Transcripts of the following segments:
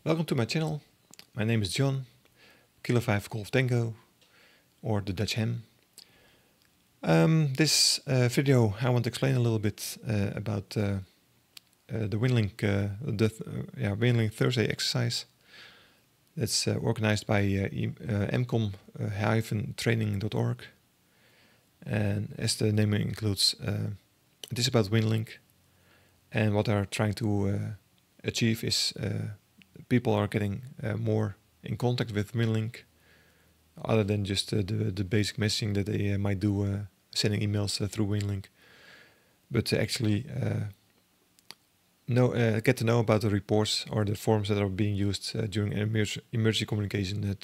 Welcome to my channel. My name is John, Kilo 5 Golf Tango, or the Dutch Ham. This video I want to explain a little bit about the Winlink, Winlink Thursday exercise. That's organized by mcom-training.org. And as the name includes, it is about Winlink. And what they're trying to achieve is people are getting more in contact with Winlink, other than just the basic messaging that they might do, sending emails through Winlink, but to actually get to know about the reports or the forms that are being used during emergency communication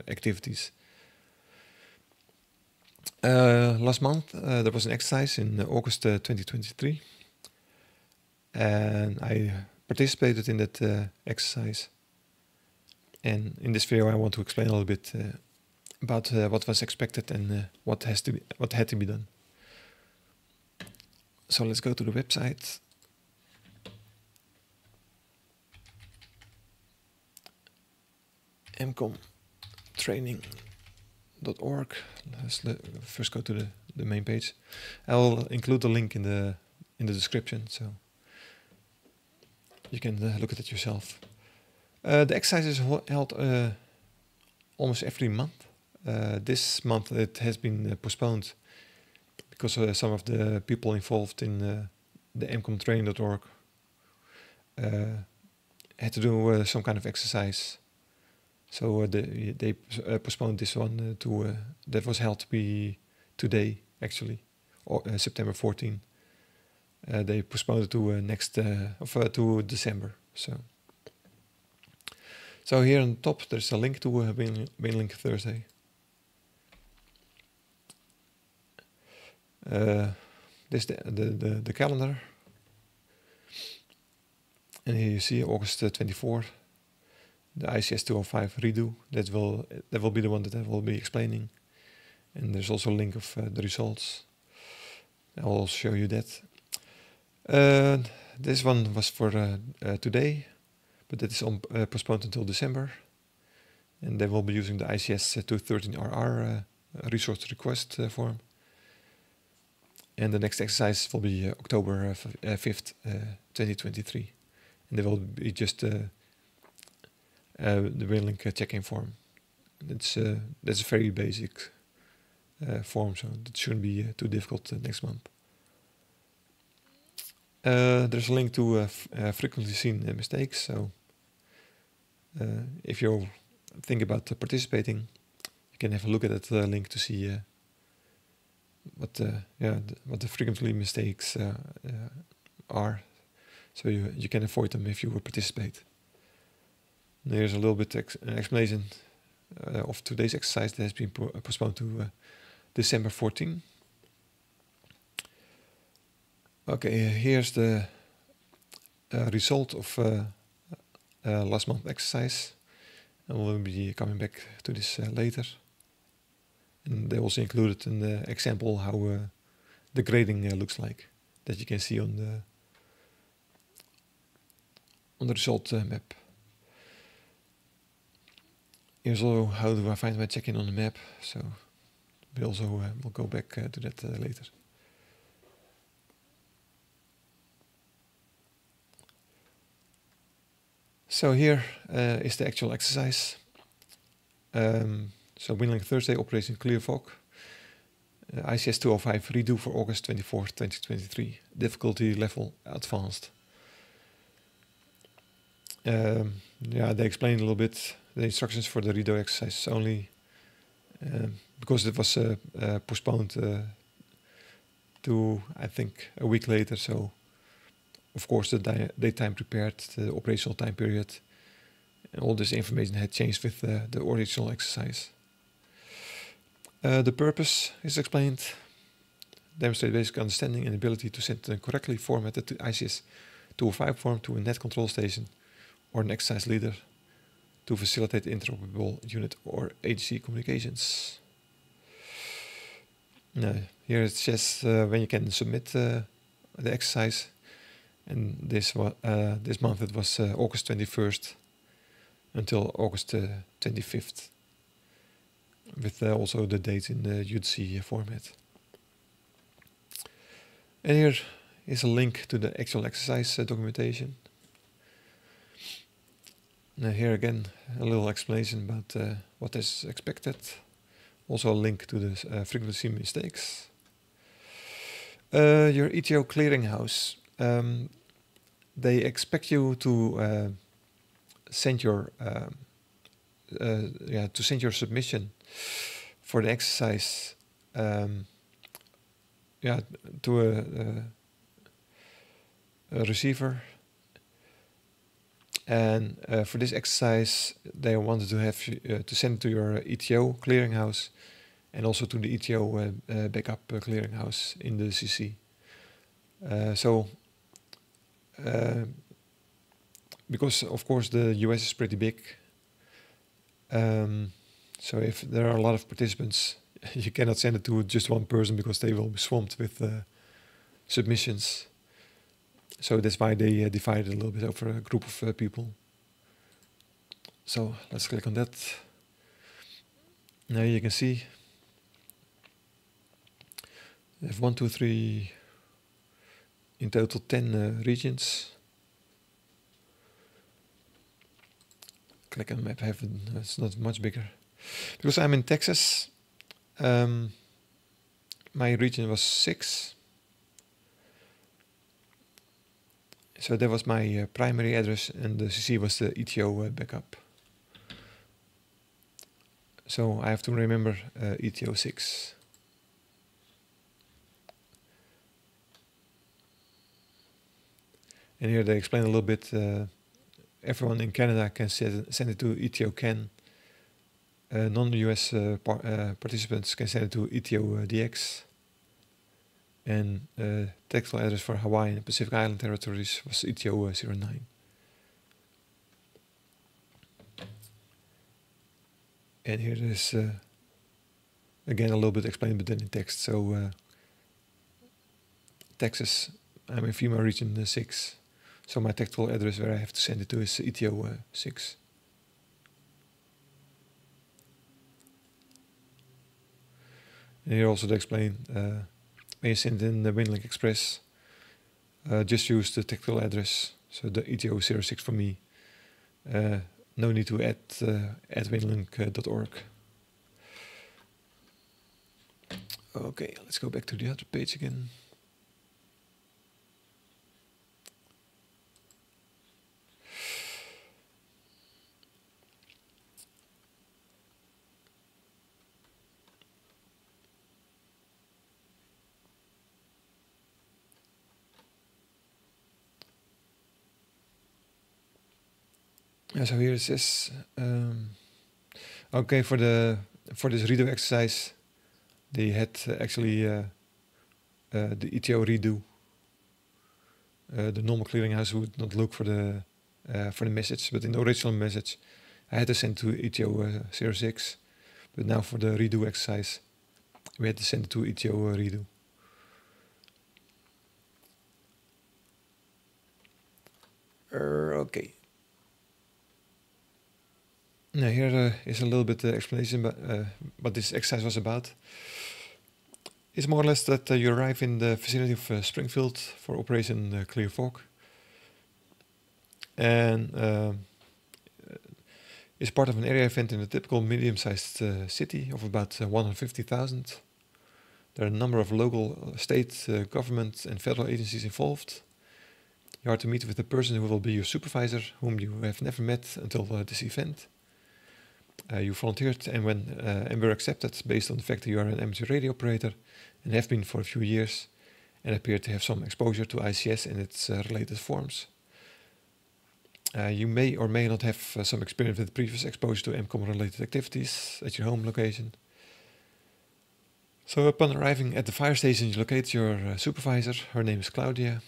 activities. Last month there was an exercise in August 2023, and I participated in that exercise. And in this video, I want to explain a little bit about what was expected and what had to be done. So let's go to the website. mcom-training.org. Let's first go to the main page. I'll include the link in the description, so you can look at it yourself. The exercise is held almost every month. This month it has been postponed because some of the people involved in the mcom-training.org had to do some kind of exercise. So they postponed this one to that was held to be today, actually, or September 14. They postponed it to to December. So here on top there's a link to Winlink Thursday. This is the calendar, and here you see August 24, the ICS 205 redo. That will be the one that I will be explaining, and there's also a link of the results. I will also show you that. This one was for today, but that is postponed until December, and they will be using the ICS 213RR resource request form. And the next exercise will be October 5th, 2023, and there will be just the Winlink check-in form. That's a very basic form, so it shouldn't be too difficult next month. There's a link to frequently seen mistakes. So if you think about participating, you can have a look at that link to see what the frequently mistakes are, so you can avoid them if you participate. And here's a little bit an explanation of today's exercise that has been postponed to December 14. Okay, here's the result of last month's exercise, and we'll be coming back to this later. And they also included an example how the grading looks like, that you can see on the result map. Here's also how do I find my check-in on the map, so we also will go back to that later. So here is the actual exercise. So Winlink Thursday operates in clear fog. ICS 205 redo for August 24, 2023. Difficulty level advanced. They explain a little bit the instructions for the redo exercise only, because it was postponed to, I think, a week later. So of course the daytime prepared, the operational time period, and all this information had changed with the original exercise. The purpose is explained. Demonstrate basic understanding and ability to send the correctly formatted ICS 205 form to a net control station or an exercise leader to facilitate interoperable unit or agency communications. Now, here it says when you can submit the exercise. And this month it was August 21st until August 25th, with also the dates in the UTC format. And here is a link to the actual exercise documentation. Now here again a little explanation about what is expected. Also a link to the frequency mistakes. Your ETO clearinghouse. They expect you to send your submission for the exercise to a receiver, and for this exercise they wanted to have to send it to your ETO clearinghouse and also to the ETO backup clearinghouse in the CC. Because of course the US is pretty big, so if there are a lot of participants, you cannot send it to just one person because they will be swamped with submissions. So that's why they divided a little bit over a group of people. So let's click on that. Now you can see we have 1, 2, 3, in total 10 regions. Click on the map. It's not much bigger. Because I'm in Texas, my region was 6. So that was my primary address, and the CC was the ETO backup. So I have to remember ETO 6. And here they explain a little bit. Everyone in Canada can send it to ETO CAN. Non-US participants can send it to ETO DX. And tactical address for Hawaii and Pacific Island territories was ETO 09. And here is again a little bit explained, but then in text. So Texas, I'm in FEMA region 6. So my tactical address where I have to send it to is ETO 6. And here also they explain when you send in the Winlink Express, just use the tactical address, so the ETO 06 for me. No need to add winlink.org. Okay, let's go back to the other page again. So here it says, okay, for this redo exercise, they had actually the ETO redo. The normal clearinghouse would not look for the message, but in the original message, I had to send to ETO 06. But now for the redo exercise, we had to send it to ETO redo. Okay. Now here is a little bit explanation about what this exercise was about. It's more or less that you arrive in the vicinity of Springfield for Operation Clear Fog. And it's part of an area event in a typical medium-sized city of about 150,000. There are a number of local, state, government and federal agencies involved. You are to meet with the person who will be your supervisor, whom you have never met until this event. You volunteered and were accepted based on the fact that you are an amateur radio operator and have been for a few years and appear to have some exposure to ICS and its related forms. You may or may not have some experience with previous exposure to EMCOM related activities at your home location. So upon arriving at the fire station, you locate your supervisor. Her name is Claudia.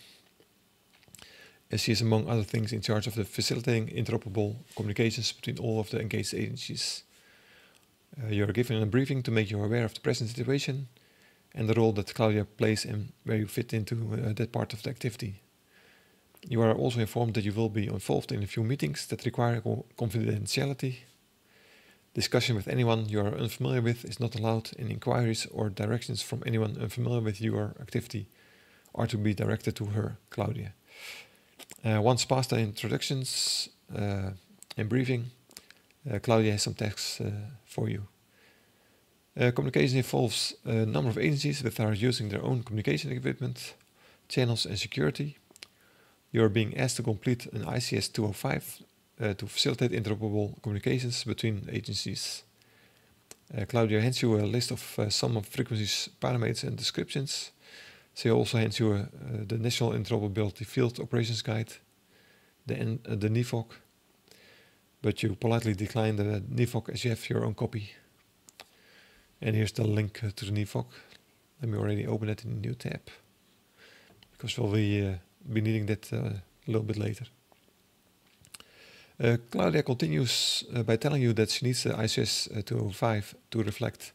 She is, among other things, in charge of the facilitating interoperable communications between all of the engaged agencies. You are given a briefing to make you aware of the present situation and the role that Claudia plays and where you fit into that part of the activity. You are also informed that you will be involved in a few meetings that require confidentiality. Discussion with anyone you are unfamiliar with is not allowed, and inquiries or directions from anyone unfamiliar with your activity are to be directed to her, Claudia. Once past the introductions and briefing, Claudia has some tasks for you. Communication involves a number of agencies that are using their own communication equipment, channels and security. You are being asked to complete an ICS 205 to facilitate interoperable communications between agencies. Claudia hands you a list of some of frequencies, parameters and descriptions. She also hands you the National Interoperability Field Operations Guide, the NIFOC, but you politely decline the NIFOC as you have your own copy. And here's the link to the NIFOC. Let me already open it in a new tab, because we'll be needing that a little bit later. Claudia continues by telling you that she needs the ICS 205 to reflect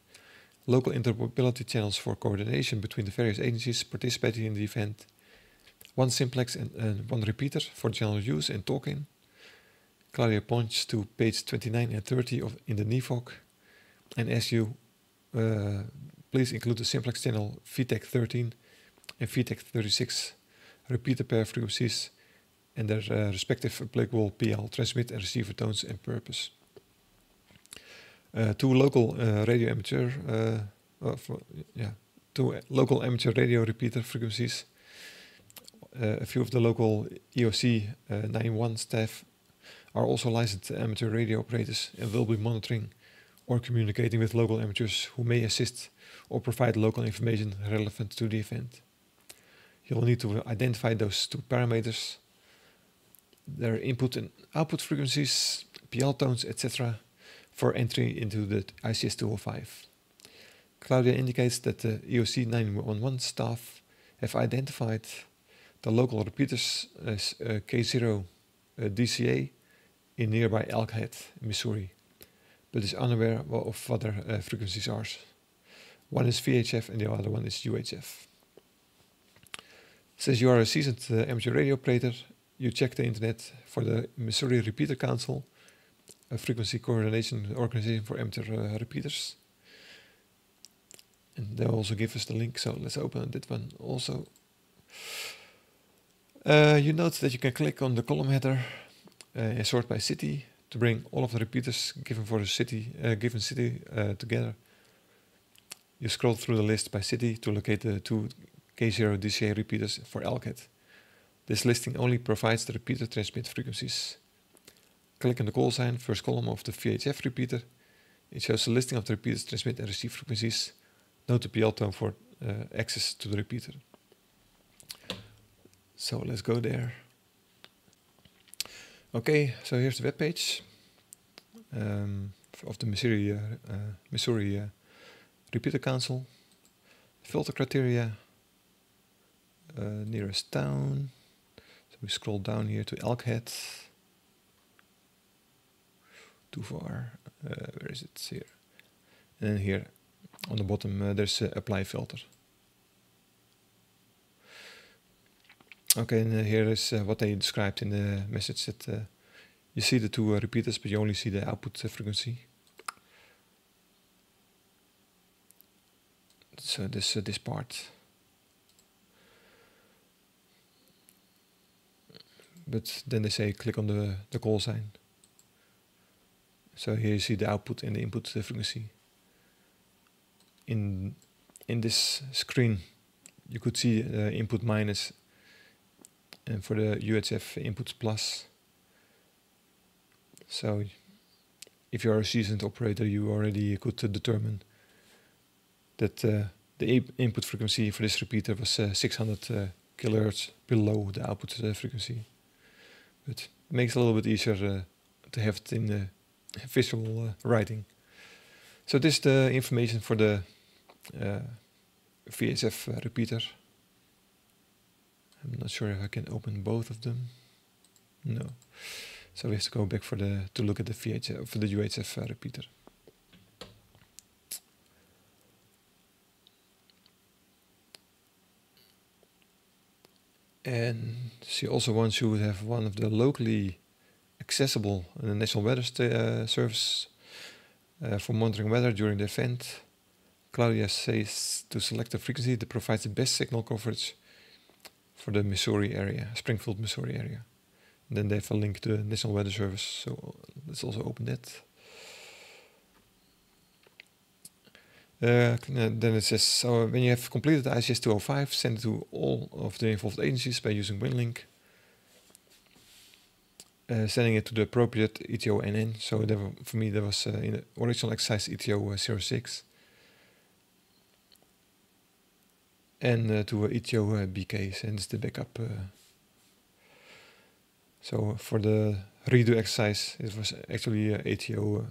local interoperability channels for coordination between the various agencies participating in the event, one simplex and one repeater for general use and talk-in. Claudia points to page 29 and 30 in the NIFOC and asks you, please include the simplex channel VTEC 13 and VTEC 36 repeater pair frequencies and their respective applicable PL transmit and receiver tones and purpose. Two local local amateur radio repeater frequencies. A few of the local EOC 91 staff are also licensed amateur radio operators and will be monitoring or communicating with local amateurs who may assist or provide local information relevant to the event. You'll need to identify those two parameters, their input and output frequencies, PL tones, etc., for entry into the ICS 205. Claudia indicates that the EOC 911 staff have identified the local repeaters as K0 DCA in nearby Elkhead, Missouri, but is unaware of what their frequencies are. One is VHF and the other one is UHF. Since you are a seasoned amateur radio operator, you check the internet for the Missouri Repeater Council, a frequency coordination organization for amateur repeaters. And they'll also give us the link, so let's open that one also. You note that you can click on the column header and sort by city to bring all of the repeaters given for the given city together. You scroll through the list by city to locate the two K0 DCA repeaters for Elkhead. This listing only provides the repeater transmit frequencies. Click on the call sign, first column of the VHF repeater. It shows the listing of the repeaters transmit and receive frequencies. Note the PL tone for access to the repeater. So let's go there. Okay, so here's the web page of the Missouri Repeater Council. Filter criteria, nearest town. So we scroll down here to Elkhead. Too far. Where is it? Here. And then here on the bottom there's apply filter. Okay, and here is what they described in the message, that you see the two repeaters, but you only see the output frequency. So this part. But then they say click on the call sign. So here you see the output and the input frequency. In this screen, you could see input minus, and for the UHF input plus. So if you are a seasoned operator, you already could determine that the input frequency for this repeater was 600 kilohertz below the output frequency. But it makes it a little bit easier to have it in the visual writing. So this is the information for the VHF repeater. I'm not sure if I can open both of them. No. So we have to go back to look at the VHF for the UHF repeater. And she also wants you to have one of the locally accessible National Weather Service for monitoring weather during the event. Claudia says to select the frequency that provides the best signal coverage for the Missouri area, Springfield, Missouri area. And then they have a link to the National Weather Service, so let's also open that. Then it says, so when you have completed ICS 205, send it to all of the involved agencies by using Winlink. Sending it to the appropriate ETO NN. So for me, there was in the original exercise ETO 06. And to ETO BK, sends the backup. So for the redo exercise, it was actually ETO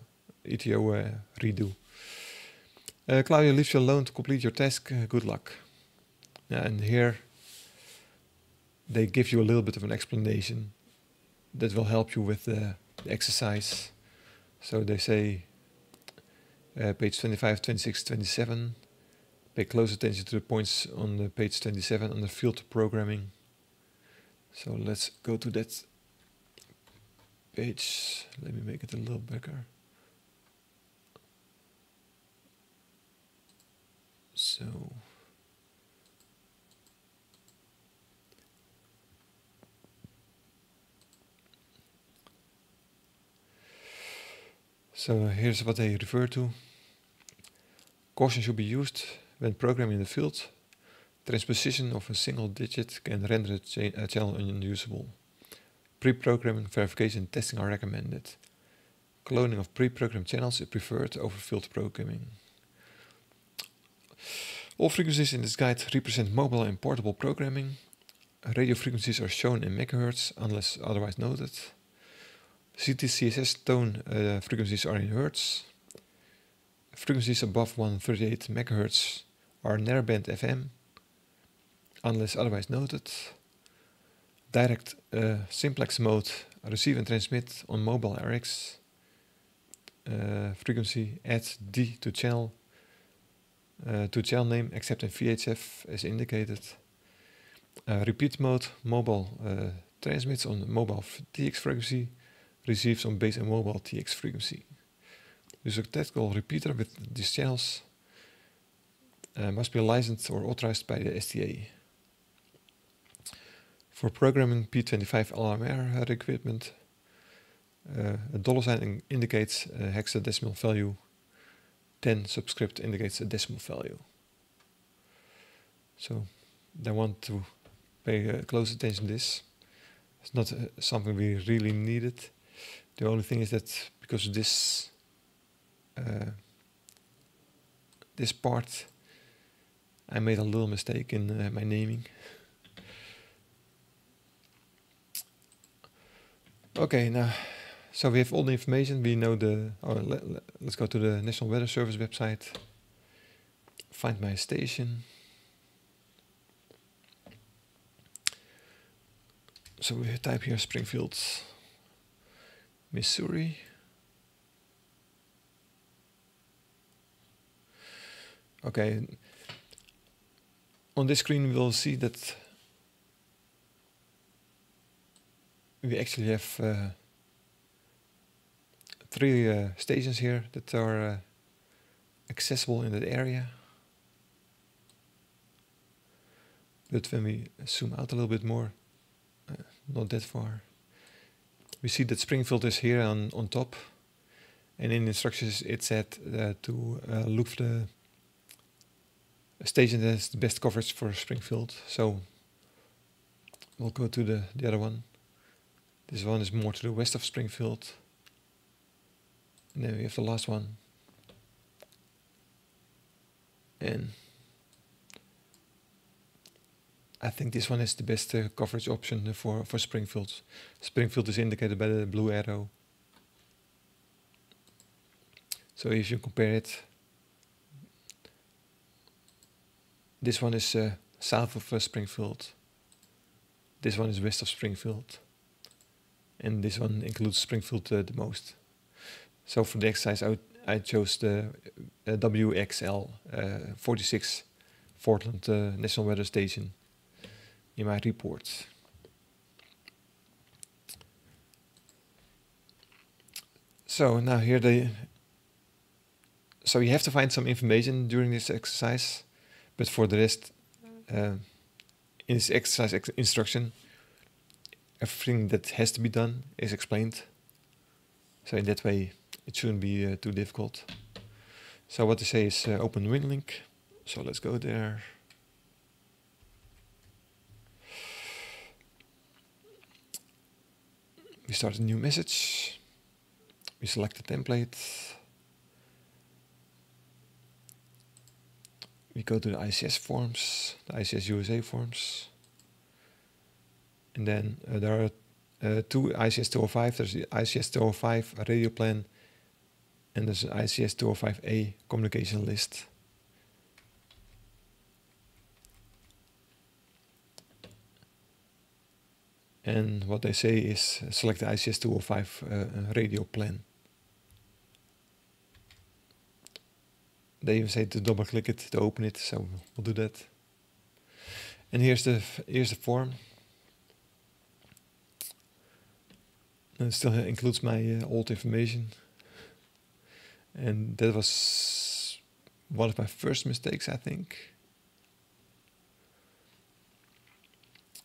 redo. Claudia leaves you alone to complete your task. Good luck. And here they give you a little bit of an explanation that will help you with the exercise. So they say, page 25, 26, 27, pay close attention to the points on the page 27 on the field programming. So let's go to that page. Let me make it a little bigger. So here's what they refer to. Caution should be used when programming in the field. Transposition of a single digit can render a channel unusable. Pre-programming, verification, and testing are recommended. Cloning of pre-programmed channels is preferred over field programming. All frequencies in this guide represent mobile and portable programming. Radio frequencies are shown in megahertz unless otherwise noted. CTCSS tone frequencies are in hertz. Frequencies above 138 MHz are narrowband FM, unless otherwise noted. Direct simplex mode, receive and transmit on mobile RX. Frequency, add D to channel name, except in VHF as indicated. Repeat mode, mobile transmits on mobile TX frequency, receives on base and mobile TX frequency. Use a tactical repeater with these channels must be licensed or authorized by the STA. For programming P25 LMR equipment, a $sign indicates a hexadecimal value, 10 subscript indicates a decimal value. So I want to pay close attention to this. It's not something we really needed. The only thing is that because of this this part, I made a little mistake in my naming. Okay, now, so we have all the information. We know let's go to the National Weather Service website. Find my station. So we type here Springfield, Missouri. Okay, on this screen we'll see that we actually have 3 stations here that are accessible in that area. But when we zoom out a little bit more, not that far, we see that Springfield is here on top, and in instructions it said to look for the station that has the best coverage for Springfield. So we'll go to the other one. This one is more to the west of Springfield. And then we have the last one. And I think this one is the best coverage option for Springfield. Springfield is indicated by the blue arrow. So if you compare it, this one is south of Springfield. This one is west of Springfield. And this one includes Springfield the most. So for the exercise, I chose the WXL 46 Portland National Weather Station in my report. So now here so you have to find some information during this exercise, but for the rest, in this exercise instruction, everything that has to be done is explained. So in that way, it shouldn't be too difficult. So what they say is open Winlink. So let's go there. We start a new message. We select the template. We go to the ICS forms, the ICS USA forms. And then there are two ICS 205. There's the ICS 205 radio plan, and there's an ICS 205A communication list. And what they say is select the ICS 205 radio plan. They even say to double click it to open it, so we'll do that. And here's the form. And it still includes my old information. And that was one of my first mistakes, I think.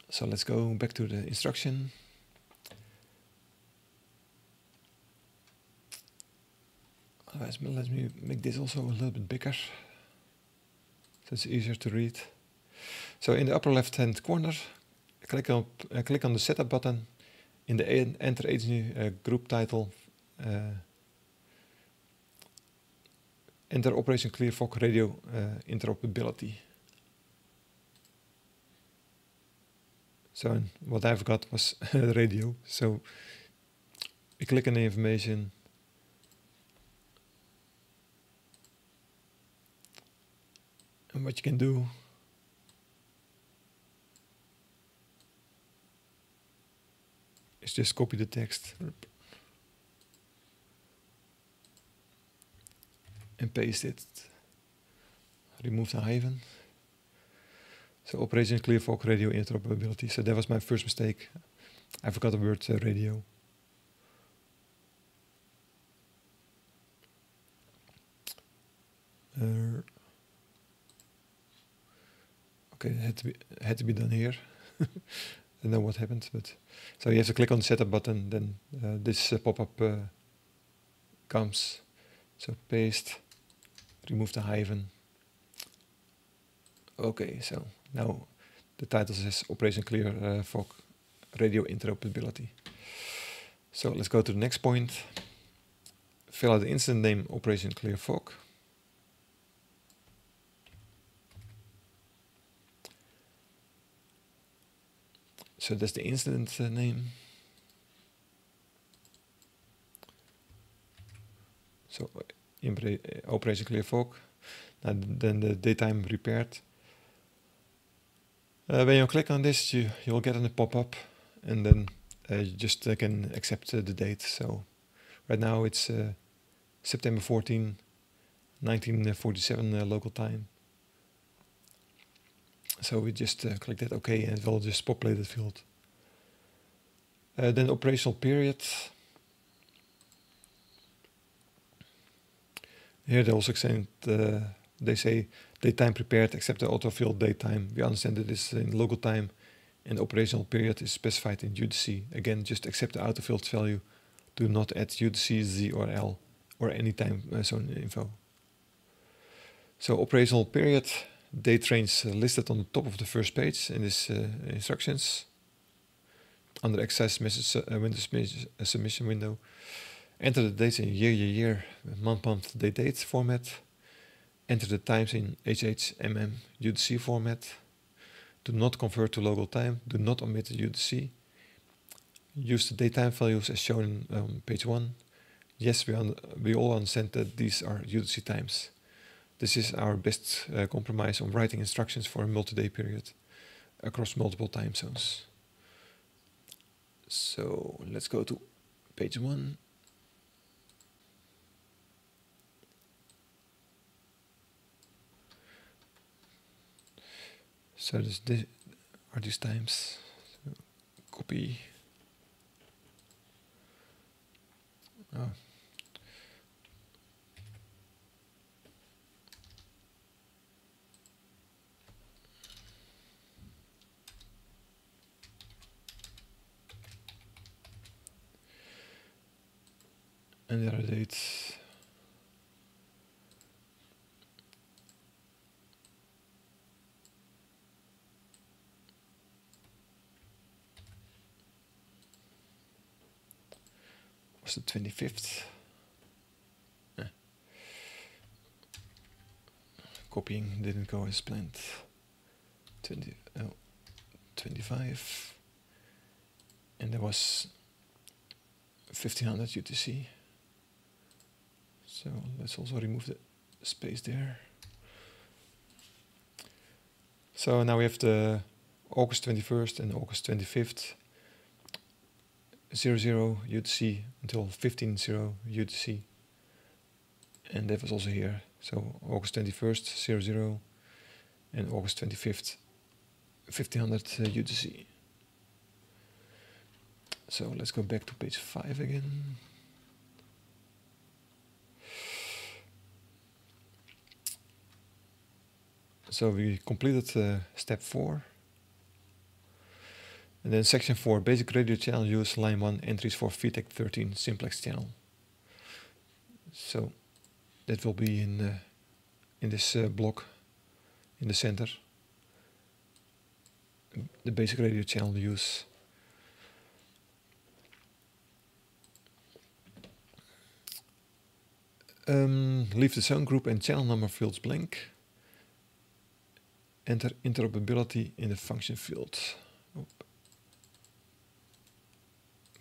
So let's go back to the instruction. Let me make this also a little bit bigger, so it's easier to read. So in the upper left-hand corner, click on the setup button. In the enter agency group title, enter Operation Clear Fog Radio interoperability. So what I forgot was radio. So we click on the information. And what you can do is just copy the text and paste it. Remove the hyphen. So Operation Clear Fog Radio interoperability. So that was my first mistake. I forgot the word radio. Okay, it had to be done here. I don't know what happened, but so you have to click on the setup button. Then this pop-up comes. So paste, remove the hyphen. Okay, so now the title says Operation Clear Fog Radio interoperability. So let's go to the next point. Fill out the incident name Operation Clear Fog. So that's the incident name. So Operation Clear Fog. Then the daytime repaired. When you click on this, you'll get a pop-up, and then you just can accept the date. So right now it's September 14, 1947 local time. So we just click that OK, and it will just populate the field. Then operational period. Here they also extend, they say daytime prepared except the autofill daytime. We understand that this is in local time, and the operational period is specified in UTC. Again, just accept the autofilled value. Do not add UTC, Z or L or any time zone info. So operational period, date range listed on the top of the first page in this instructions. Under exercise message Windows submission window. Enter the dates in year, month, date format. Enter the times in HH, UTC format. Do not convert to local time. Do not omit the UTC. Use the daytime values as shown on page 1. Yes, we all understand that these are UTC times. This is our best compromise on writing instructions for a multi-day period across multiple time zones. So let's go to page 1. So this are these times. So copy. Oh, And the other date was the 25th. Copying didn't go as planned. 25, and there was 1500 UTC. So let's also remove the space there. So now we have the August 21st and August 25th, 00 UTC until 15:0 UTC, and that was also here. So August 21st 00 and August 25th 1500 UTC. So let's go back to page 5 again. So we completed step 4. And then section 4, basic radio channel use, line 1, entries for VTech 13 simplex channel. So that will be in this block in the center. The basic radio channel use. Leave the zone group and channel number fields blank. Enter interoperability in the function field.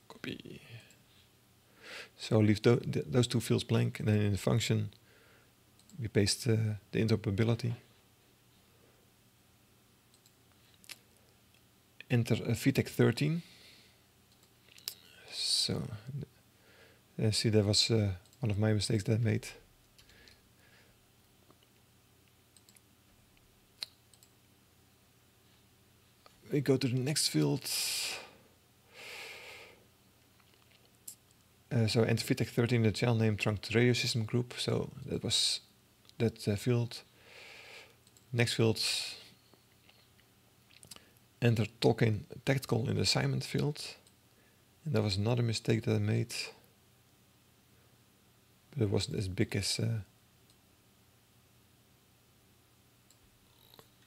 Copy. So leave those two fields blank, and then in the function we paste the interoperability. Enter VTech 13. So see, that was one of my mistakes that I made. We go to the next field. So enter VTech 13, the channel name trunk to radio system group. So that was that field. Next field. Enter Tolkien tactical in the assignment field. And that was another mistake that I made. But it wasn't as big as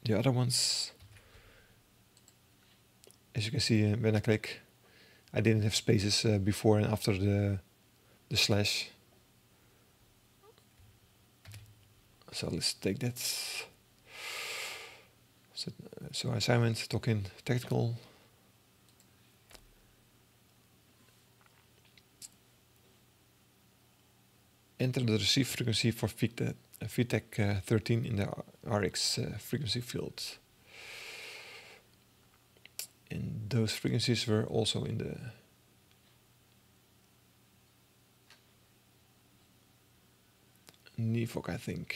the other ones. As you can see, when I click, I didn't have spaces before and after the slash. So let's take that. So assignment, Tolkien tactical. Enter the receive frequency for VTech 13 in the RX frequency field. And those frequencies were also in the NIVOC, I think.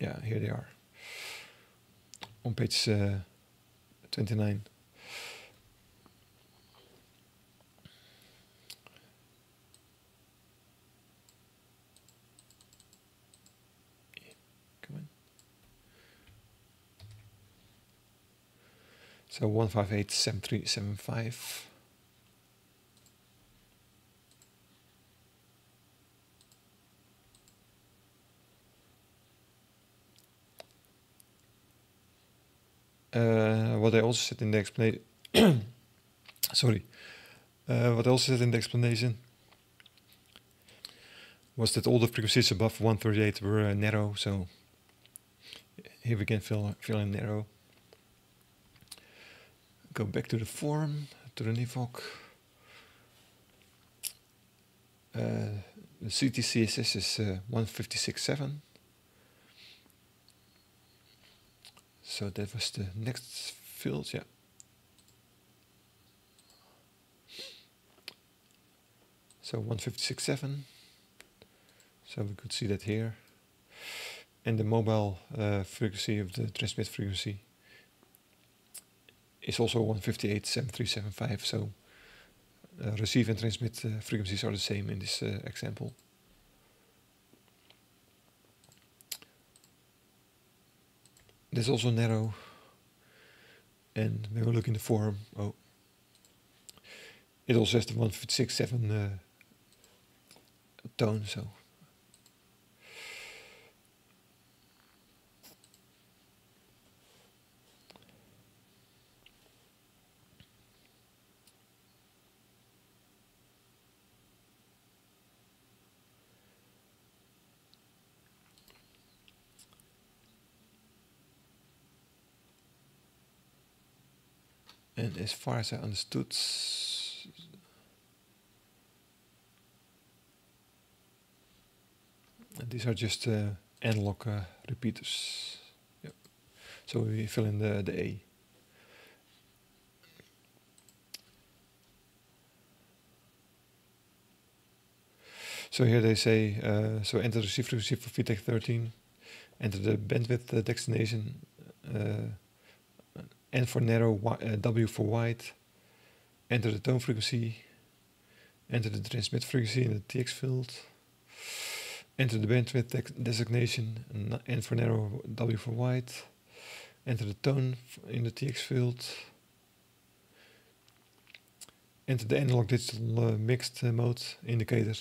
Yeah, here they are. On page 29. So 1587375. What I also said in the explanation. Sorry. What I also said in the explanation was that all the frequencies above 138 were narrow. So here we can fill in narrow. Go back to the form, to the NIVOC. The CTCSS is 156.7. So that was the next field, yeah. So 156.7. So we could see that here. And the mobile frequency of the transmit frequency is also 158.7375. So receive and transmit frequencies are the same in this example. This is also narrow. And when we look in the forum, oh, it also has the 156.7 tone, so. And as far as I understood, these are just analog repeaters. Yep. So we fill in the A. So here they say, so enter the receive frequency for VTech 13, enter the bandwidth destination, N for narrow, W for wide, enter the tone frequency, enter the transmit frequency in the TX field, enter the bandwidth designation, N for narrow, W for wide, enter the tone in the TX field, enter the analog digital mixed mode indicator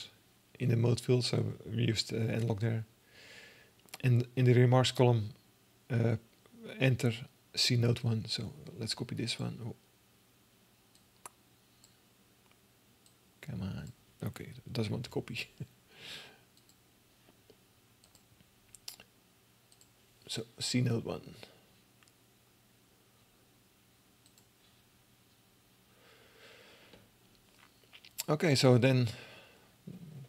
in the mode field, so we used analog there. And in the remarks column, enter C node 1, so let's copy this one. Oh. Come on. Okay, it doesn't want to copy. So C node 1. Okay, so then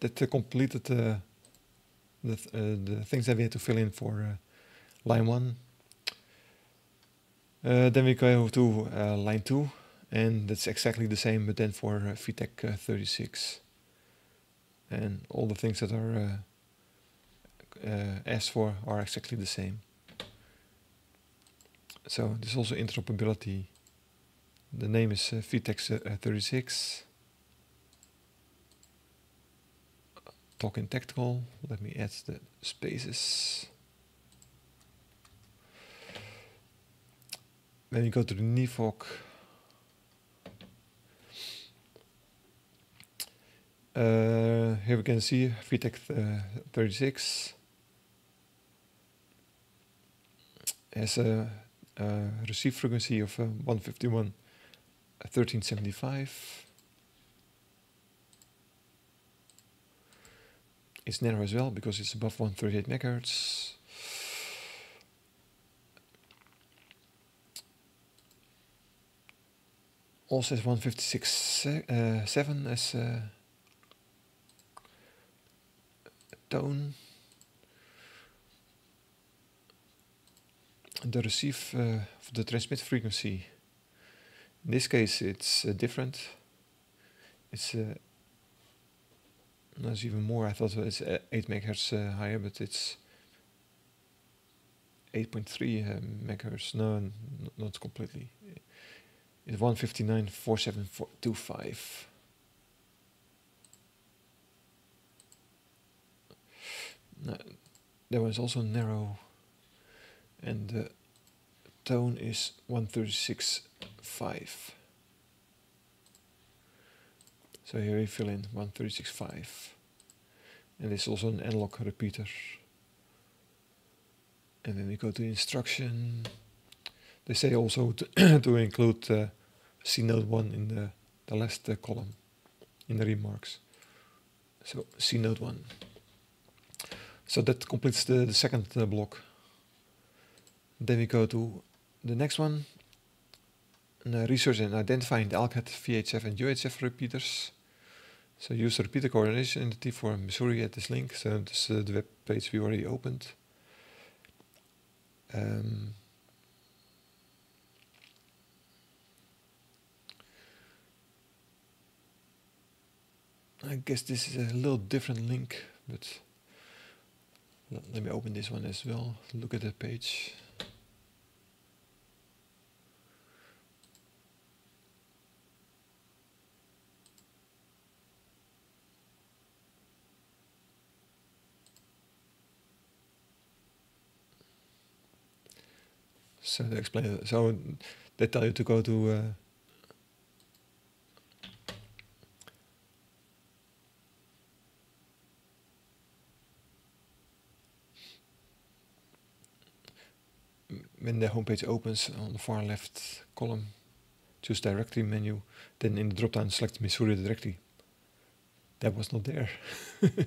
that completed the things that we had to fill in for line 1. Then we go to line 2, and that's exactly the same, but then for VTech 36. And all the things that are asked for are exactly the same. So there's also interoperability. The name is VTech 36. Talking tactical. Let me add the spaces. When we go to the NIVOC, here we can see VTech 36 has a receive frequency of 151.1375. It's narrow as well because it's above 138 megahertz. Also has 156.7 as tone. The receive of the transmit frequency. In this case, it's different. It's there's even more. I thought it's 8 megahertz higher, but it's 8.3 megahertz. No, not completely. It's 159.4725. That one is also narrow, and the tone is 136.5. So here we fill in 136.5, and this is also an analog repeater. And then we go to instruction. They say also to include C node 1 in the last column in the remarks. So C node 1. So that completes the second block. Then we go to the next one. Research and identifying the ALCAT, VHF and UHF repeaters. So use the repeater coordination entity for Missouri at this link. So this is the web page we already opened. I guess this is a little different link, but let me open this one as well. Look at the page. So to explain it, so they tell you to go to when the homepage opens on the far left column, choose directory menu, then in the drop-down select Missouri directory. That was not there.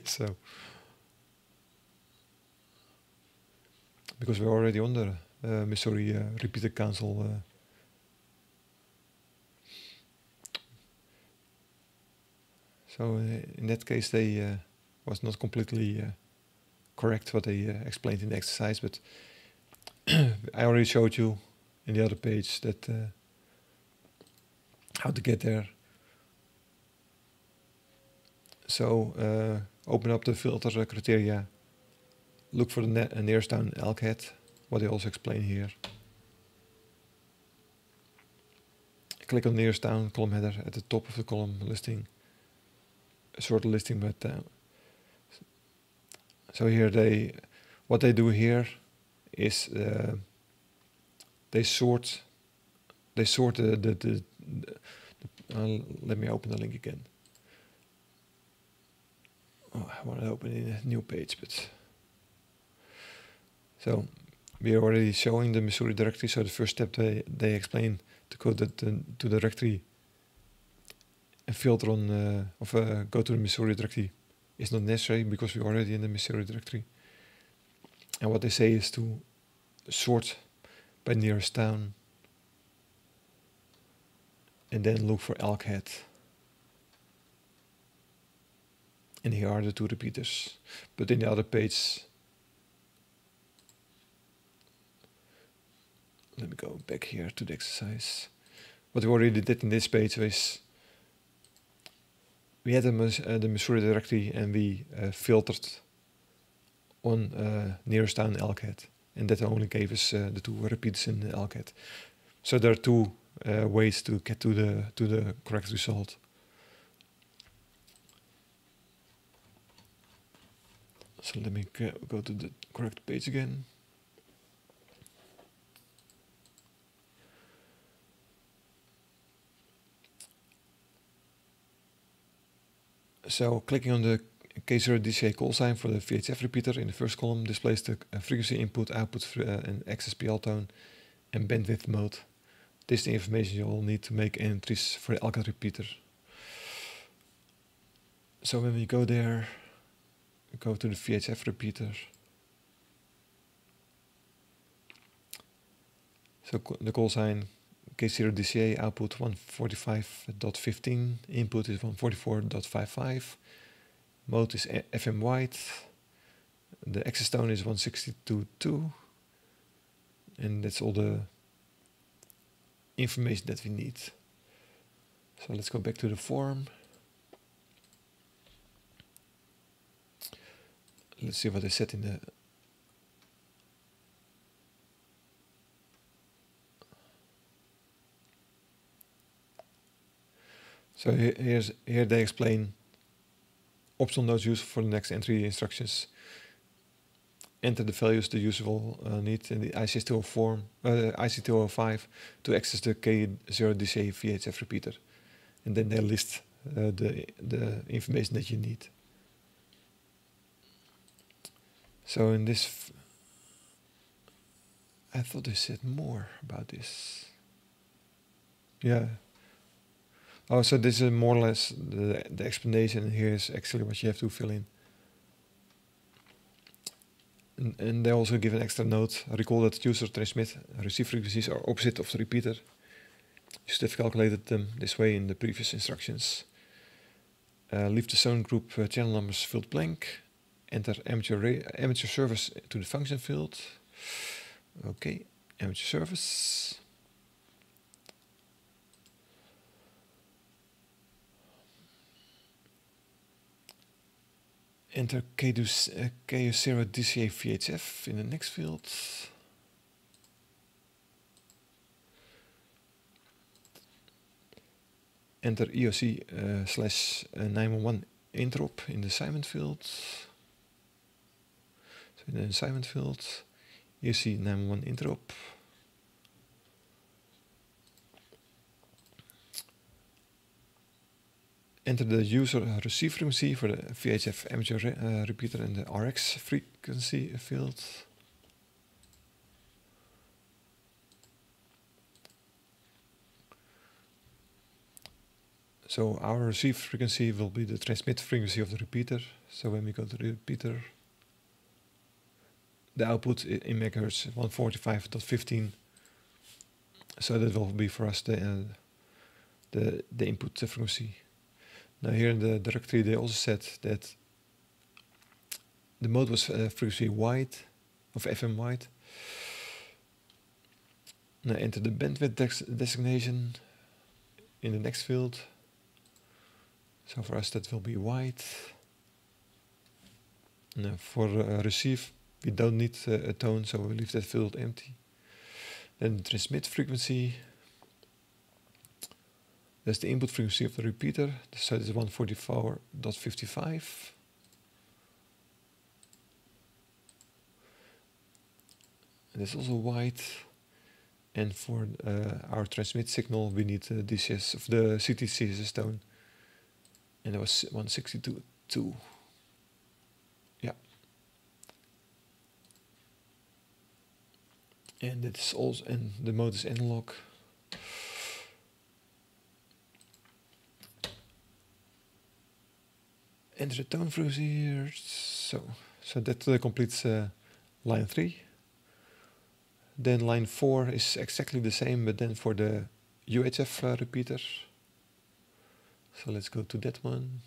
So, because we're already on the Missouri Repeater Council. So in that case, they was not completely correct what they explained in the exercise, but I already showed you in the other page that how to get there. So open up the filter criteria, look for the nearest town elk head, what they also explain here. Click on nearest town column header at the top of the column listing, a sort of listing, but so here what they do here is they sort the let me open the link again. Oh, I want to open in a new page, but so we are already showing the Missouri directory. So the first step they explain to go to the directory and filter on go to the Missouri directory is not necessary because we're already in the Missouri directory. And what they say is to sort by nearest town and then look for elk head. And here are the two repeaters. But in the other page, let me go back here to the exercise. What we already did in this page was we had the Missouri directory and we filtered on nearest town elk head, and that only gave us the two repeaters in the elk head. So there are two ways to get to the correct result. So let me go to the correct page again. So clicking on the K0 DCA call sign for the VHF repeater in the first column displays the frequency input, output, and XSPL tone and bandwidth mode. This is the information you'll need to make entries for the elk repeater. So when we go there, we go to the VHF repeater. So the call sign K0 DCA output 145.15, input is 144.55, mode is FM wide, the access tone is 162.2, and that's all the information that we need. So let's go back to the form. Let's see what they said in the so here they explain optional nodes used for the next entry instructions. Enter the values the user will need in the IC205 to access the K0DC VHF repeater, and then they list the information that you need. So in this, I thought they said more about this. Yeah. Oh, so this is more or less the explanation, and here's actually what you have to fill in. And they also give an extra note. Recall that user transmit and receive frequencies are opposite of the repeater. You should have calculated them this way in the previous instructions. Leave the zone group channel numbers field blank. Enter amateur service to the function field. Okay, amateur service. Enter K0 DCA VHF in the next field. Enter EOC /911 interop in the assignment field. So in the assignment field, EOC 911 interop. enter the user receive frequency for the VHF amateur repeater and the RX frequency field. So our receive frequency will be the transmit frequency of the repeater. So when we go to the repeater, the output in megahertz 145.15. So that will be for us the input frequency. Now here in the directory they also said that the mode was frequency wide, of FM wide. Now enter the bandwidth designation in the next field. So for us that will be wide. Now for receive we don't need a tone, so we leave that field empty. Then the transmit frequency. That's the input frequency of the repeater. So it's 144.55. And it's also wide. And for our transmit signal, we need the DCS of the CTCSS tone. And it was 162.2. Yeah. And it's also, and the mode is analog. Enter the tone frequency here. So that completes line 3. Then line 4 is exactly the same, but then for the UHF repeater. So let's go to that one.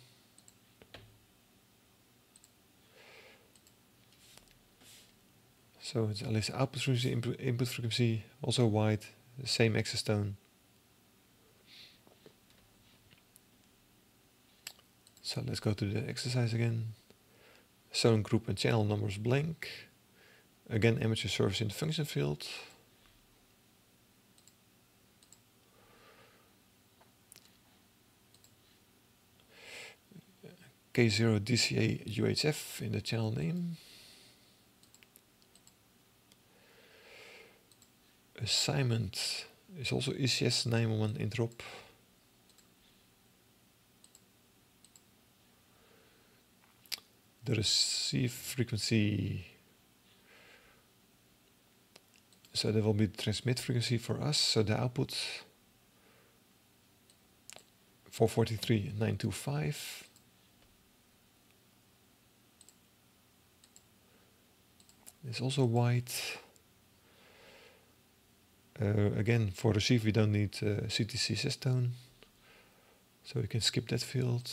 So it's at least output frequency, input frequency, also wide, the same access tone. So let's go to the exercise again. Zone group and channel numbers blank. Again, amateur service in the function field. K0 DCA UHF in the channel name. Assignment is also ECS 911 interop. The receive frequency, so that will be the transmit frequency for us. So the output 443.925. It's also wide. Again, for receive we don't need CTCSS tone, so we can skip that field.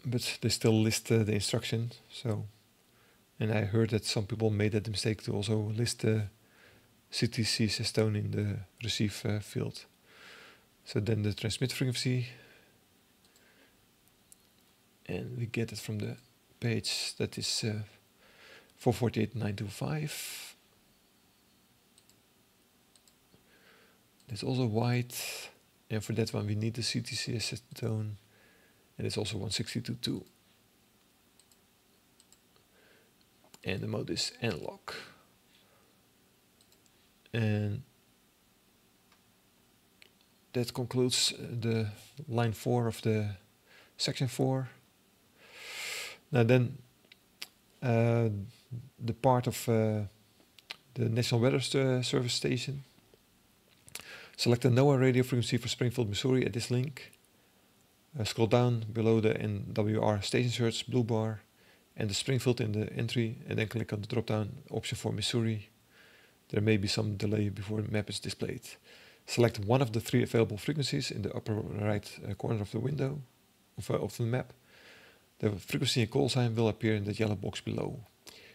But they still list the instruction. So, and I heard that some people made that mistake to also list the CTCSS tone in the receive field. So then the transmit frequency, and we get it from the page, that is 448.925. That's also wide, and for that one we need the CTCSS tone. And it's also 162.2. And the mode is analog. And that concludes the line 4 of the section 4. Now then, the part of the National Weather Service station. Select the NOAA radio frequency for Springfield, Missouri at this link. Scroll down below the NWR station search blue bar and the Springfield in the entry, and then click on the drop-down option for Missouri. There may be some delay before the map is displayed. Select one of the 3 available frequencies in the upper right corner of the window of the map. The frequency and call sign will appear in the yellow box below.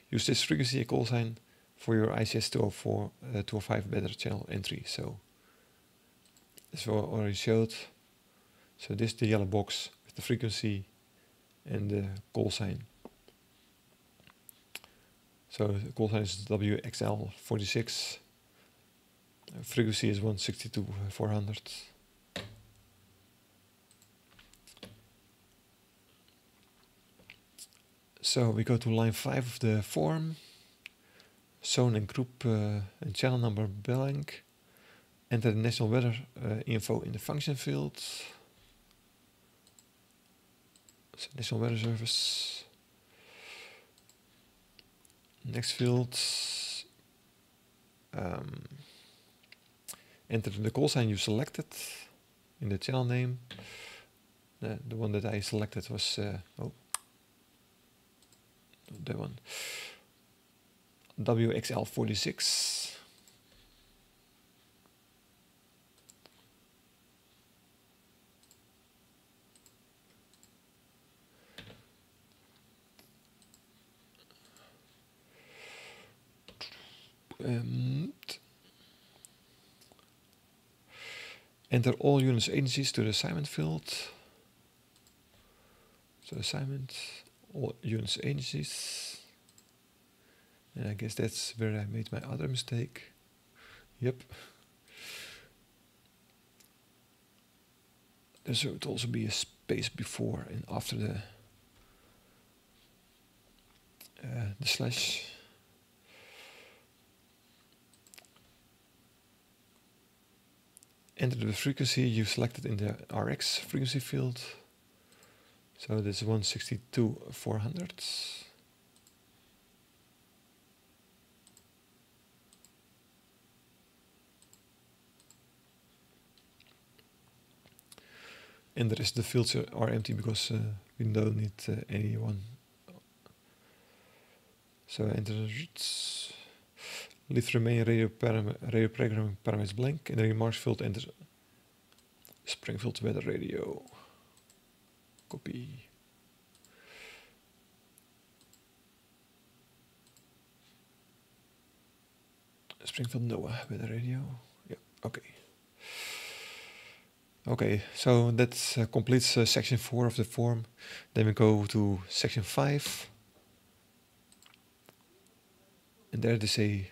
Use this frequency and call sign for your ICS 205 weather channel entry. So, as we already showed, so this is the yellow box with the frequency and the call sign. So the call sign is WXL46. Frequency is 162.400. So we go to line 5 of the form. Zone and group and channel number blank. Enter the national weather info in the function field. So National Weather Service. Next field. Enter the call sign you selected in the channel name. The one that I selected was that one. WXL46. Enter all units agencies to the assignment field. So assignment, all units agencies. And I guess that's where I made my other mistake. Yep. There should also be a space before and after the slash. Enter the frequency you selected in the RX frequency field. So this is 162,400. And the rest of the fields are empty because we don't need any one. So enter the roots. Leave the remaining radio programming parameters blank. In the remarks field, enter Springfield weather radio. Copy. Springfield NOAA weather radio. Yeah, okay. Okay, so that completes section 4 of the form. Then we go to section 5. And there they say,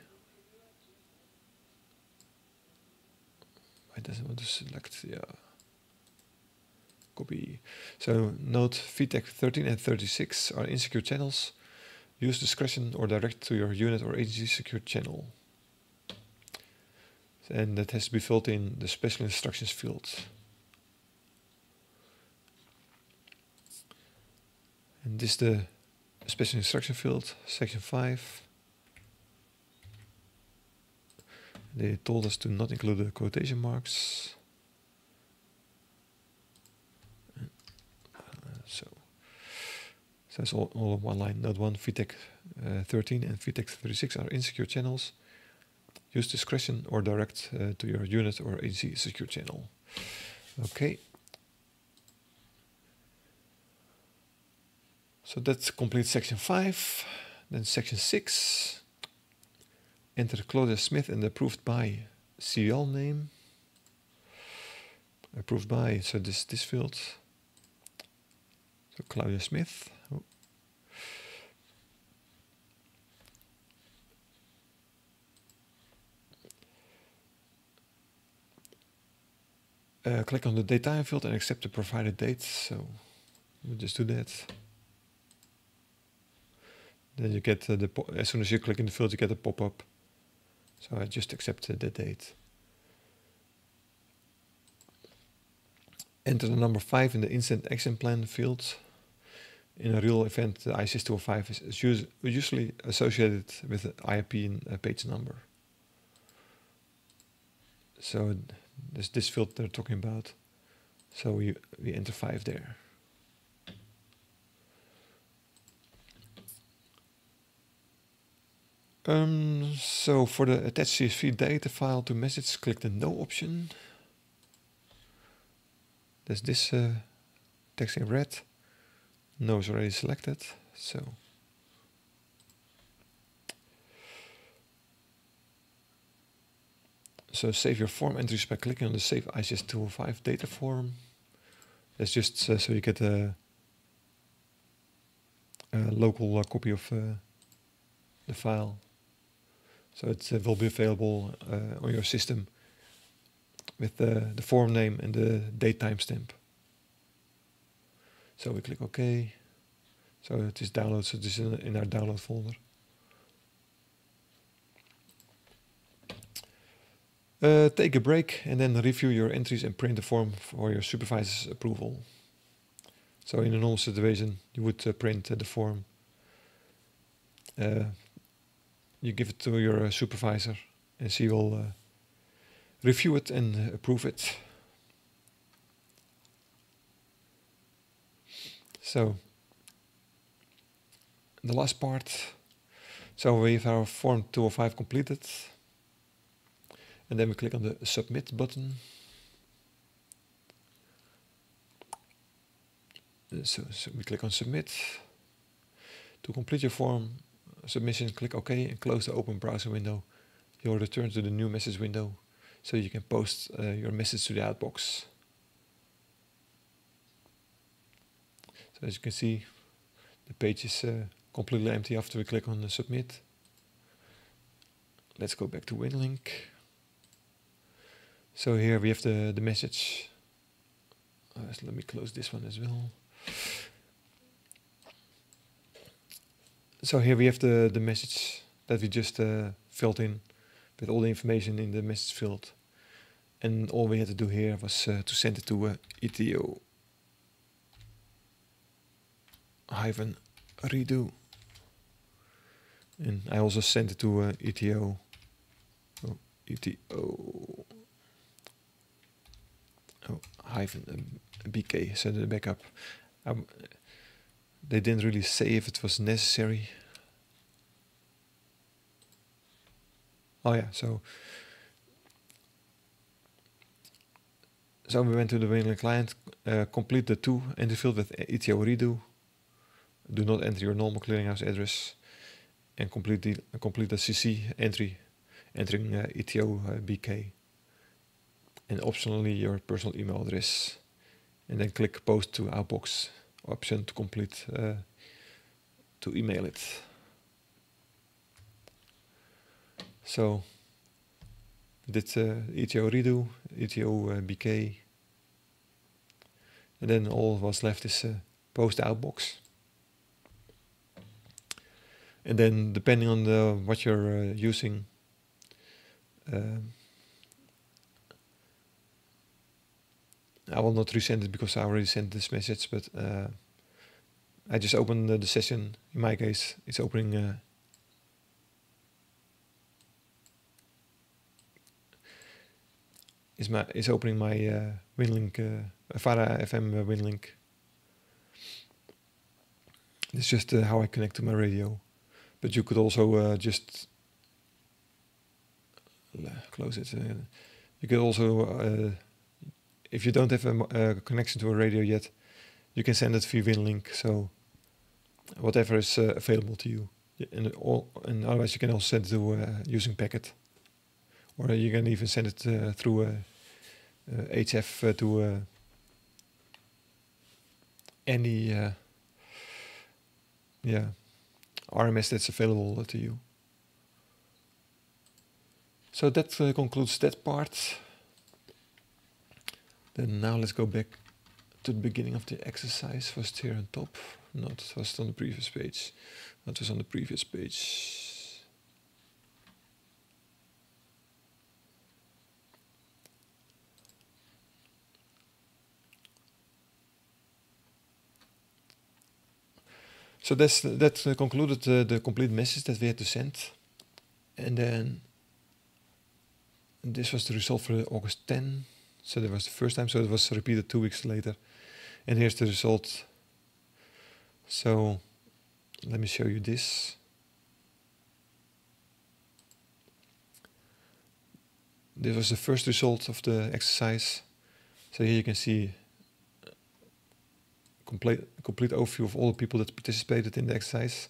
why doesn't want to select? Yeah. Copy. So note VTEC 13 and 36 are insecure channels. Use discretion or direct to your unit or agency secured channel. And that has to be filled in the special instructions field. And this is the special instruction field, section 5. They told us to not include the quotation marks. So it's all in one line. Note 1, VTEC 13 and VTEC 36 are insecure channels. Use discretion or direct to your unit or agency secure channel. Okay. So that completes section 5. Then section 6. Enter Claudia Smith and the approved by CL name. Approved by, so this field. So Claudia Smith. Oh. Click on the date time field and accept the provided date. So we'll just do that. Then you get as soon as you click in the field, you get a pop-up. So I just accept the date. Enter the number 5 in the instant action plan field. In a real event, the ISIS 205 is usually associated with the IP and page number. So this field they're talking about. So we enter 5 there. So for the attached CSV data file to message, click the No option. There's this text in red. No is already selected. So save your form entries by clicking on the Save ICS 205 data form. That's just so you get a local copy of the file. So it will be available on your system with the form name and the date timestamp. So we click OK. So it is downloaded, so it is in our download folder. Take a break and then review your entries and print the form for your supervisor's approval. So in a normal situation, you would print the form. You give it to your supervisor and she will review it and approve it. So the last part. So we have our form 205 completed. And then we click on the submit button. So we click on submit. To complete your form submission, click OK and close the open browser window. You'll return to the new message window so you can post your message to the outbox. So as you can see, the page is completely empty after we click on the submit. Let's go back to Winlink. So here we have the message. So let me close this one as well. So here we have the message that we just filled in with all the information in the message field. And all we had to do here was to send it to ETO-redo. And I also sent it to ETO. Oh, ETO. BK, send the backup. They didn't really say if it was necessary. Oh yeah, so we went to the Winlink client, complete the to entry field with ETO redo. Do not enter your normal clearinghouse address, and complete the CC entry, entering ETO BK. And optionally your personal email address, and then click post to outbox option to complete to email it. So did ETO redo, ETO BK, and then all was left is post outbox. And then depending on what you're using, I will not resend it because I already sent this message, but I just opened the session. In my case, it's opening is opening my Winlink Vara FM Winlink. It's just how I connect to my radio, but you could also just close it. You could also if you don't have a connection to a radio yet, you can send it via Winlink. So whatever is available to you, and otherwise you can also send it to using packet, or you can even send it through HF to any RMS that's available to you. So that concludes that part. Then now let's go back to the beginning of the exercise. First here on top. No, it was on the previous page. That was on the previous page. So that concluded the complete message that we had to send. And then this was the result for August 10. So that was the first time, so it was repeated 2 weeks later. And here's the result. So let me show you this. This was the first result of the exercise. So here you can see complete overview of all the people that participated in the exercise.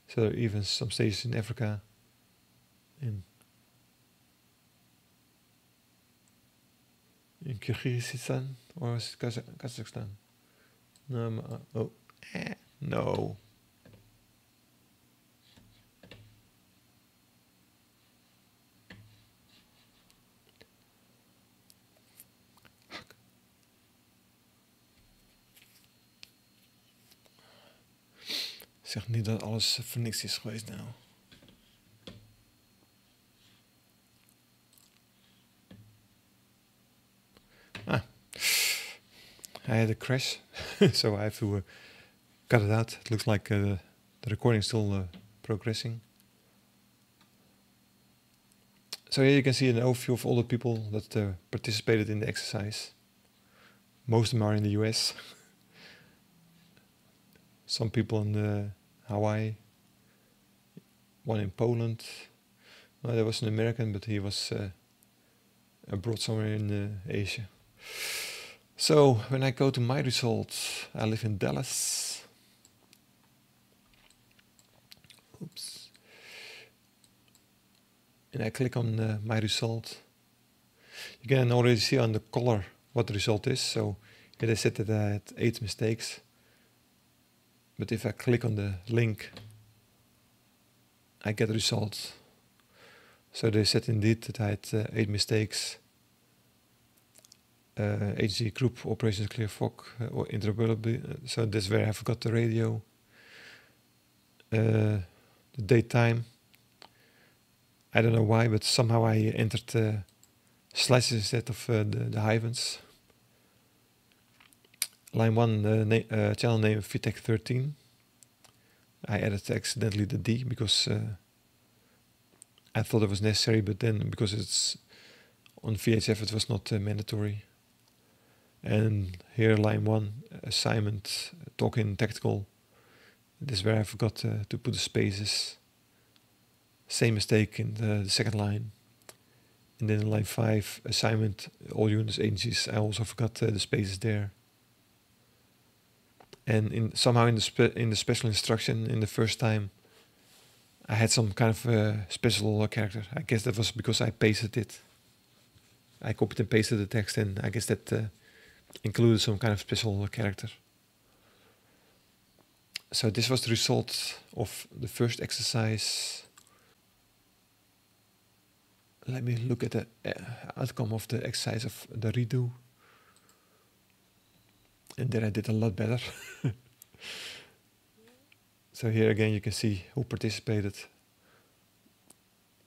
So even some stations in Africa, in Kyrgyzstan, or is it Kazakhstan? No, no. Zeg niet dat alles voor niks is geweest nou. I had a crash, so I have to cut it out. It looks like the recording is still progressing. So here you can see an overview of all the people that participated in the exercise. Most of them are in the US. Some people in Hawaii. One in Poland. Well, there was an American, but he was abroad somewhere in Asia. So when I go to my results, I live in Dallas. Oops. And I click on my result. You can already see on the color what the result is. So here they said that I had 8 mistakes. But if I click on the link, I get the result. So they said indeed that I had 8 mistakes. HG group operations clear fog or interoperability. So that's where I forgot the radio. The date time. I don't know why, but somehow I entered slashes instead of the hyphens. Line 1, channel name VTech 13. I added accidentally the D because I thought it was necessary, but then because it's on VHF it was not mandatory. And here line 1, assignment, talking tactical. This is where I forgot to put the spaces. Same mistake in the second line. And then in line 5, assignment, all units, agencies, I also forgot the spaces there. And somehow in the special instruction in the first time, I had some kind of special character. I guess that was because I pasted it. I copied and pasted the text, and I guess that included some kind of special character. So this was the result of the first exercise. Let me look at the outcome of the exercise of the redo. And then I did a lot better. So here again you can see who participated.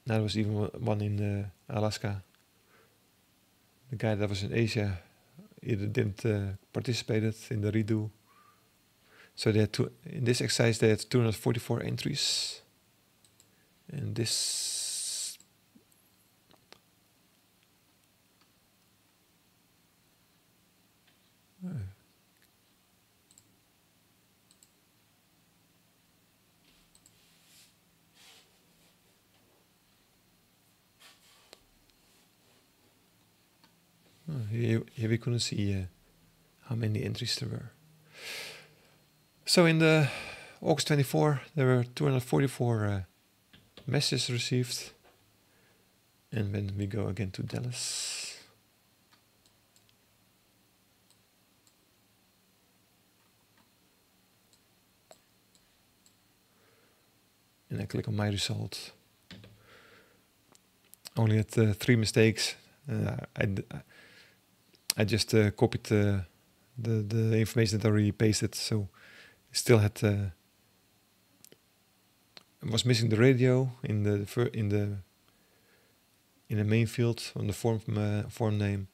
Now there was even one in Alaska. The guy that was in Asia either didn't participate in the redo. So they had in this exercise they had 244 entries. And this here we couldn't see how many entries there were. So in the August 24, there were 244 messages received. And when we go again to Dallas, and I click on my result, only had 3 mistakes. I just copied the information that I already pasted, so I still had was missing the radio in the main field on the form name,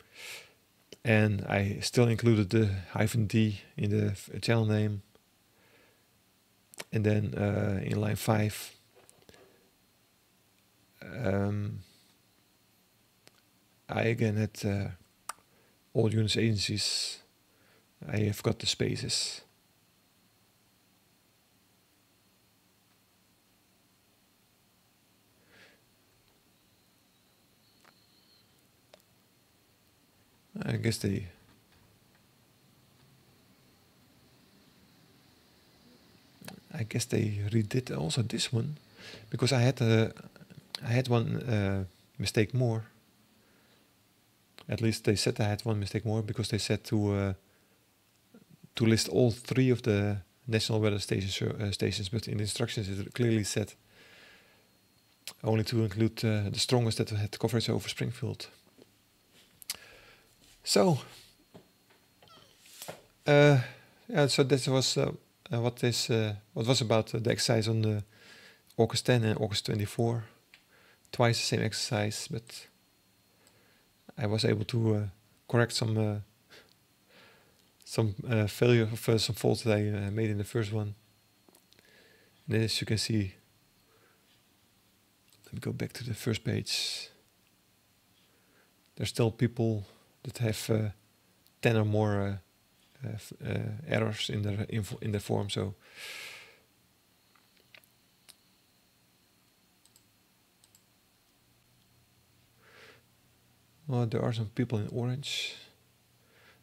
and I still included the -D in the channel name, and then in line 5. I again had all units agencies. I forgot the spaces. I guess they redid also this one, because I had one mistake more. At least they said I had one mistake more, because they said to list all 3 of the national weather stations, but in the instructions it clearly said only to include the strongest that had coverage over Springfield. So, so this was what was about the exercise on August 10 and August 24. Twice the same exercise, but I was able to correct some some failure of some faults that I made in the first one. And as you can see, let me go back to the first page. There's still people that have 10 or more errors in their form. So well, there are some people in orange.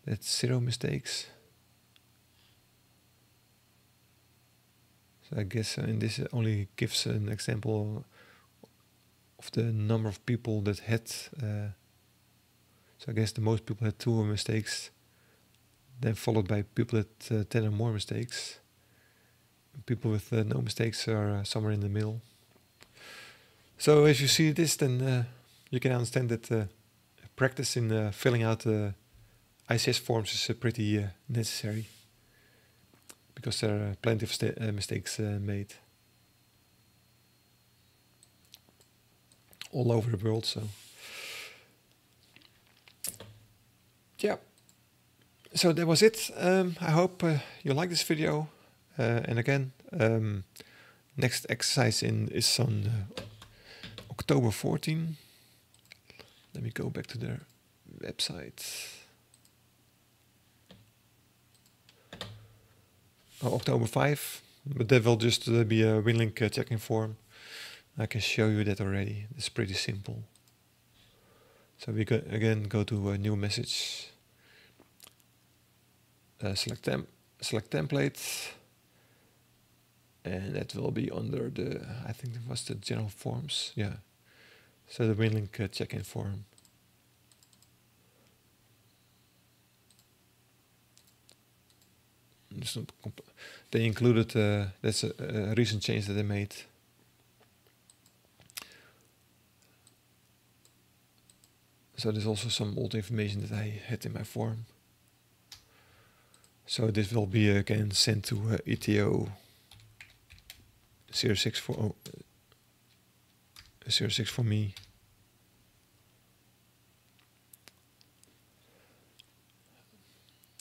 That's 0 mistakes. So I guess and this only gives an example of the number of people that had. So I guess the most people had 2 mistakes, then followed by people with 10 or more mistakes. People with no mistakes are somewhere in the middle. So if you see this, then you can understand that practice in filling out ICS forms is pretty necessary, because there are plenty of mistakes made all over the world. So yeah, so that was it. I hope you like this video. And again, next exercise is on October 14. Let me go back to their website. October 5, but that will just be a Winlink checking form. I can show you that already. It's pretty simple. So we go to a new message. Select template, and that will be under the, I think that was the general forms. Yeah. So the Winlink check-in form. They included, that's a recent change that they made. So there's also some old information that I had in my form. So this will be again sent to ETO 06 for me.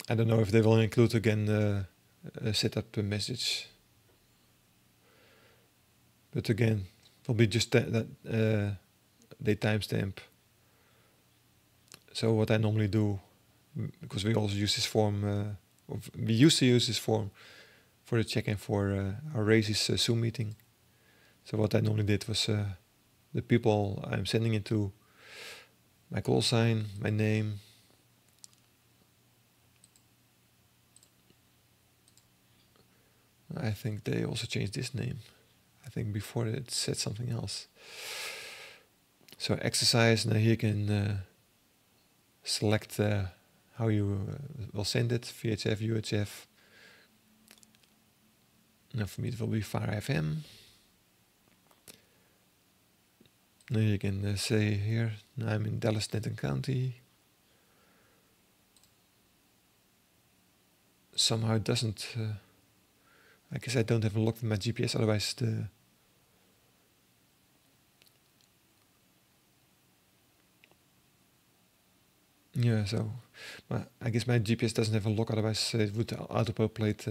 I don't know if they will include again a setup message, but again, it will be just that they timestamp. So what I normally do, because we also use this form, we used to use this form for the check-in for our RAISY's Zoom meeting. So what I normally did was the people I'm sending it to, my call sign, my name, I think they also changed this name. I think before it said something else. So exercise, now here you can select how you will send it, VHF, UHF. Now for me it will be VAR FM. Now you can say here, now I'm in Dallas, Denton County. Somehow it doesn't, I guess I don't have unlocked my GPS, otherwise yeah, so I guess my GPS doesn't have a lock, otherwise it would auto-populate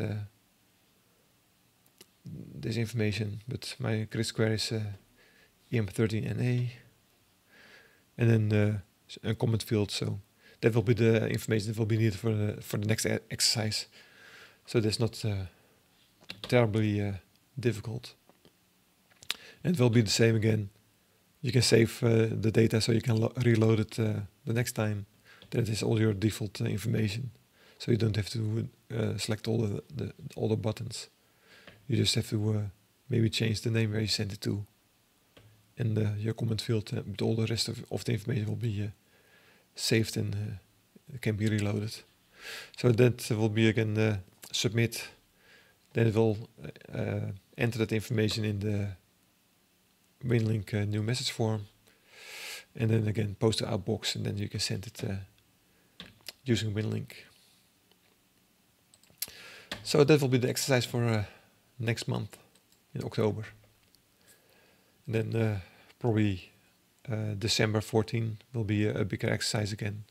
this information. But my grid square is EM13NA, and then a comment field. So that will be the information that will be needed for the next exercise. So that's not terribly difficult. And it will be the same again. You can save the data so you can reload it the next time. That is all your default information. So you don't have to select all the buttons. You just have to maybe change the name where you send it to. And your comment field, but all the rest of the information will be saved and can be reloaded. So that will be again submit. Then it will enter that information in the Winlink new message form. And then again post to outbox, and then you can send it using Winlink. So that will be the exercise for next month in October. And then probably December 14 will be a bigger exercise again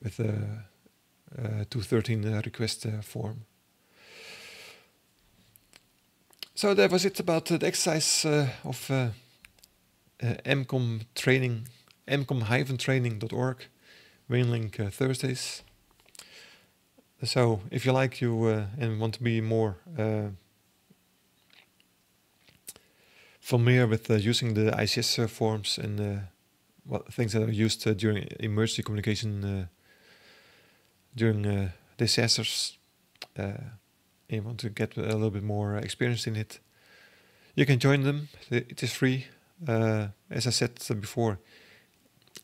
with 213 request form. So that was it about the exercise of MCOM training, mcom-training.org, Winlink Thursdays. So if you like and want to be more familiar with using the ICS forms and things that are used during emergency communication during disasters, and want to get a little bit more experience in it, you can join them. It is free. As I said before,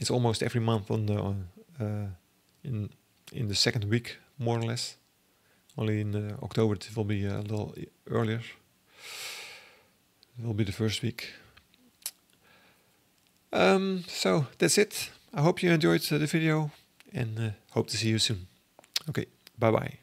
it's almost every month in the second week, more or less. Only in October it will be a little earlier. It will be the first week. So that's it. I hope you enjoyed the video and hope to see you soon. Okay, bye bye.